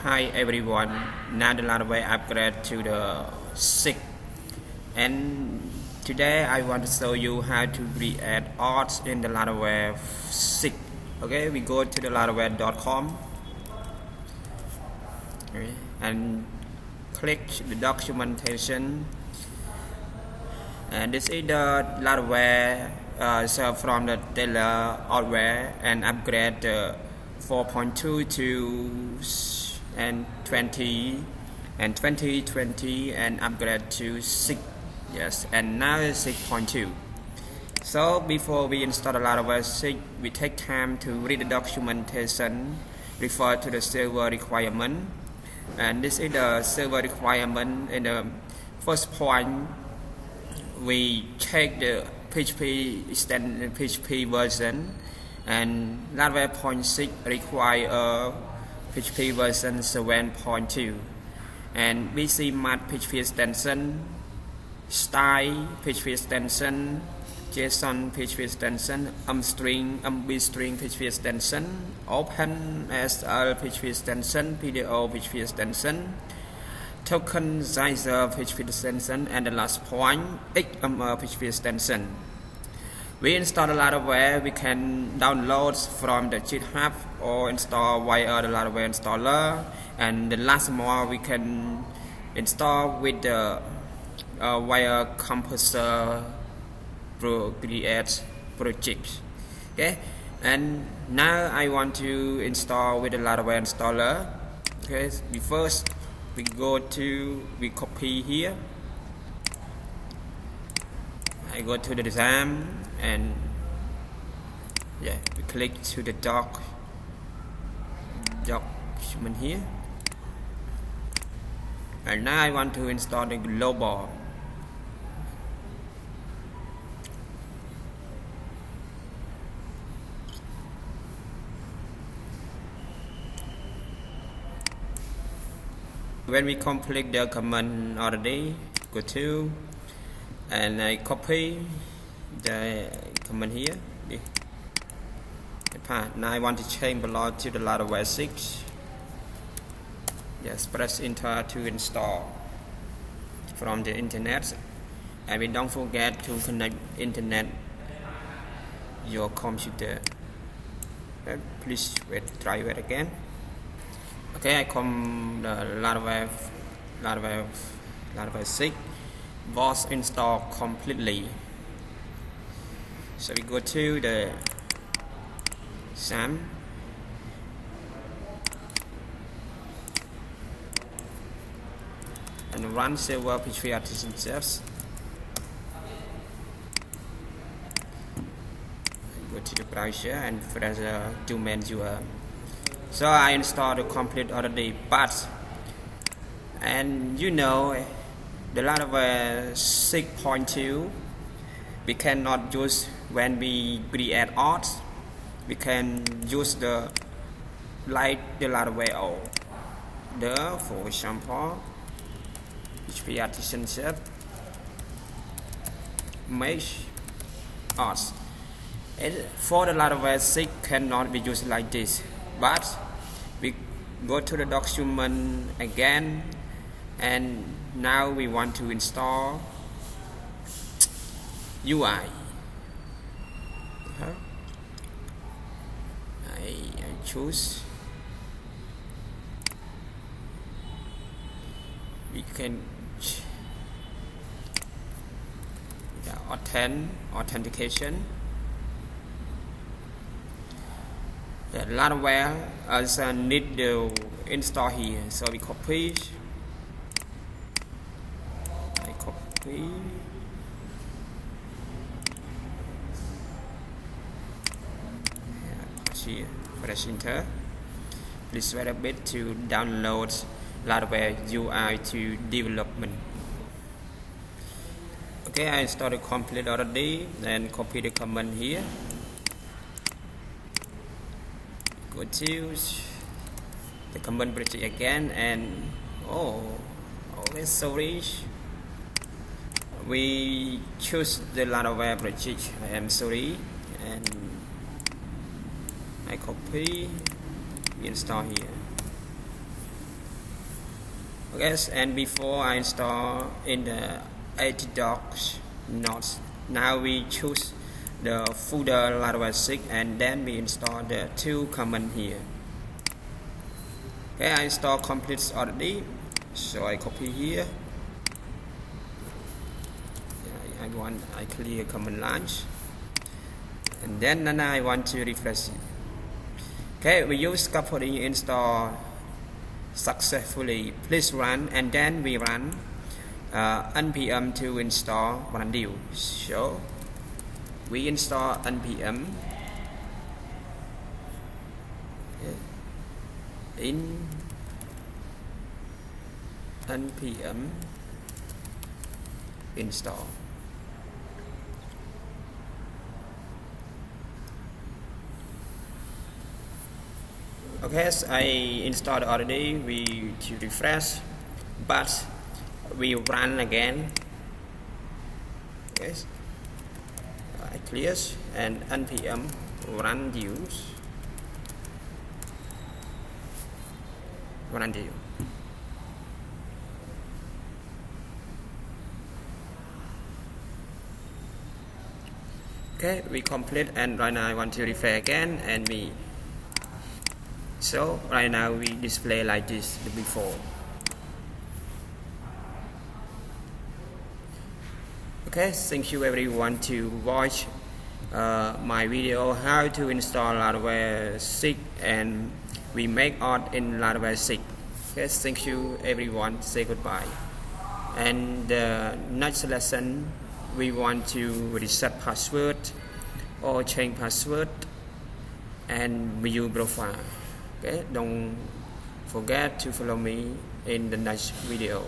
Hi everyone, now the Laravel upgrade to the 6 and today I want to show you how to create auth in the Laravel 6. Okay, we go to the laravel.com and click the documentation, and this is the Laravel so from the Taylor hardware and upgrade the 4.2 to and 20 and 2020 and upgrade to 6. Yes, and now it's 6.2. So before we install the Laravel 6, we take time to read the documentation, refer to the server requirement, and this is the server requirement. In the first point, we check the PHP version, and Laravel 0.6 require a PHP version 7.2, and BC mat PHP extension, style PHP extension, json PHP extension, string bstring PHP extension, OpenSL PHP extension, PDO PHP extension, tokenizer PHP extension, and the last point XML PHP extension. We install the Laravel, we can download from the GitHub or install via the Laravel installer, and the last more we can install with the via composer create project. Okay, and now I want to install with the Laravel installer. Okay, we copy here. I go to the design and we click to the document here, and now I want to install the global. When we complete the command already, go to and I copy the command here. Now I want to change belong to the Laravel 6. Yes, press enter to install from the internet, and we don't forget to connect internet your computer. Please try it again. Okay, I come the Laravel 6 was installed completely. So we go to the SAM and run server PHP artisan steps. Go to the browser and press the domain URL. So I installed the complete already, but and you know the Laravel 6.2 we cannot use when we create auth. We can use the like the Laravel for example PHP artisan set mesh auth. For the Laravel 6 cannot be used like this, but we go to the document again, and now we want to install UI. I choose. We can authentication. The Laravel also need to install here, so we copy. Here, press enter. Please wait a bit to download Laravel UI to development. Okay, I installed it complete already, and copy the command here. Go to the command project again, and sorry, we choose the Laravel project. I am sorry, and I copy, install here. Okay, and before I install in the ajax nodes, now we choose the folder Laravel 6 and then we install the two command here. Okay, I install complete already, so I copy here. I clear command lines, and then I want to refresh it. Okay, we use scaffolding install successfully. Please run, and then we run npm to install Brandil. So we install npm in npm install. Okay, so I installed already. We to refresh, but we run again. Okay, I clear and npm run use run deal. Okay, we complete, and right now I want to refresh again, and we. So right now we display like this before. Okay, thank you everyone to watch my video how to install Laravel 6 and we make auth in Laravel 6. Okay, thank you everyone. Say goodbye. And the next lesson we want to reset password or change password and view profile. Okay, don't forget to follow me in the next video.